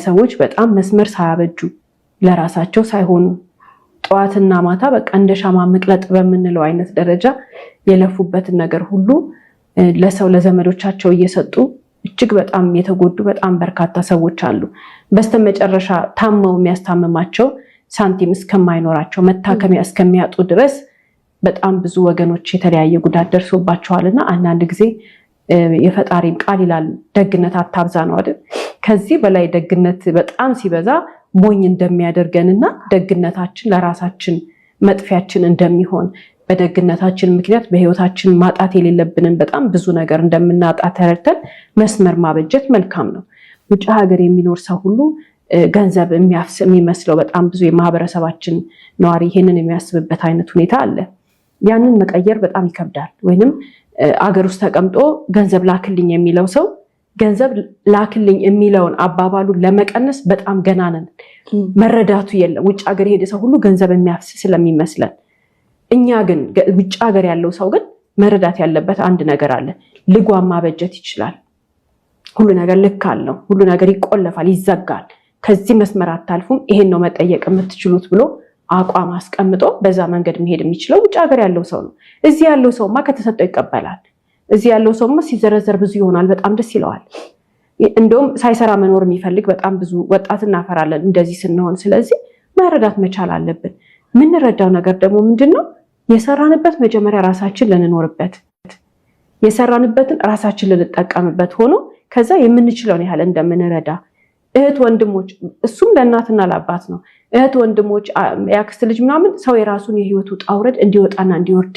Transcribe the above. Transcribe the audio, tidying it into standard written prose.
ሰዎች በጣም መስመር ሳያበጁ ለራሳቸው ሳይሆኑ ጠዋትና ማታ በቃ እንደ ሻማ መቅለጥ በምንለው አይነት ደረጃ የለፉበትን ነገር ሁሉ ለሰው ለዘመዶቻቸው እየሰጡ እጅግ በጣም የተጎዱ በጣም በርካታ ሰዎች አሉ። በስተመጨረሻ ታመው የሚያስታምማቸው ሳንቲም እስከማይኖራቸው መታከሚያ እስከሚያጡ ድረስ በጣም ብዙ ወገኖች የተለያየ ጉዳት ደርሶባቸዋልና አንዳንድ ጊዜ የፈጣሪም ቃል ይላል ደግነት አታብዛ ነው አይደል? ከዚህ በላይ ደግነት በጣም ሲበዛ ሞኝ እንደሚያደርገንና ደግነታችን ለራሳችን መጥፊያችን እንደሚሆን በደግነታችን ምክንያት በህይወታችን ማጣት የሌለብንን በጣም ብዙ ነገር እንደምናጣ ተረድተን መስመር ማበጀት መልካም ነው። ውጭ ሀገር የሚኖር ሰው ሁሉ ገንዘብ የሚያፍስ የሚመስለው በጣም ብዙ የማህበረሰባችን ነዋሪ ይሄንን የሚያስብበት አይነት ሁኔታ አለ። ያንን መቀየር በጣም ይከብዳል። ወይንም አገር ውስጥ ተቀምጦ ገንዘብ ላክልኝ የሚለው ሰው ገንዘብ ላክልኝ የሚለውን አባባሉን ለመቀነስ በጣም ገና ነን። መረዳቱ የለም። ውጭ ሀገር ሄደ ሰው ሁሉ ገንዘብ የሚያፍስ ስለሚመስለን፣ እኛ ግን ውጭ ሀገር ያለው ሰው ግን መረዳት ያለበት አንድ ነገር አለ። ልጓም ማበጀት ይችላል። ሁሉ ነገር ልክ አለው። ሁሉ ነገር ይቆለፋል፣ ይዘጋል። ከዚህ መስመር አታልፉም፣ ይሄን ነው መጠየቅ የምትችሉት ብሎ አቋም አስቀምጦ በዛ መንገድ መሄድ የሚችለው ውጭ ሀገር ያለው ሰው ነው። እዚህ ያለው ሰውማ ከተሰጠው ይቀበላል። እዚህ ያለው ሰውማ ሲዘረዘር ብዙ ይሆናል፣ በጣም ደስ ይለዋል። እንደውም ሳይሰራ መኖር የሚፈልግ በጣም ብዙ ወጣት እናፈራለን እንደዚህ ስንሆን። ስለዚህ መረዳት መቻል አለብን። የምንረዳው ነገር ደግሞ ምንድነው? የሰራንበት መጀመሪያ ራሳችን ልንኖርበት፣ የሰራንበትን ራሳችን ልንጠቀምበት ሆኖ ከዛ የምንችለውን ያህል እንደምንረዳ እህት ወንድሞች፣ እሱም ለእናትና ለአባት ነው። እህት ወንድሞች፣ ያክስት ልጅ ምናምን ሰው የራሱን የህይወቱ ጣውረድ እንዲወጣና እንዲወርድ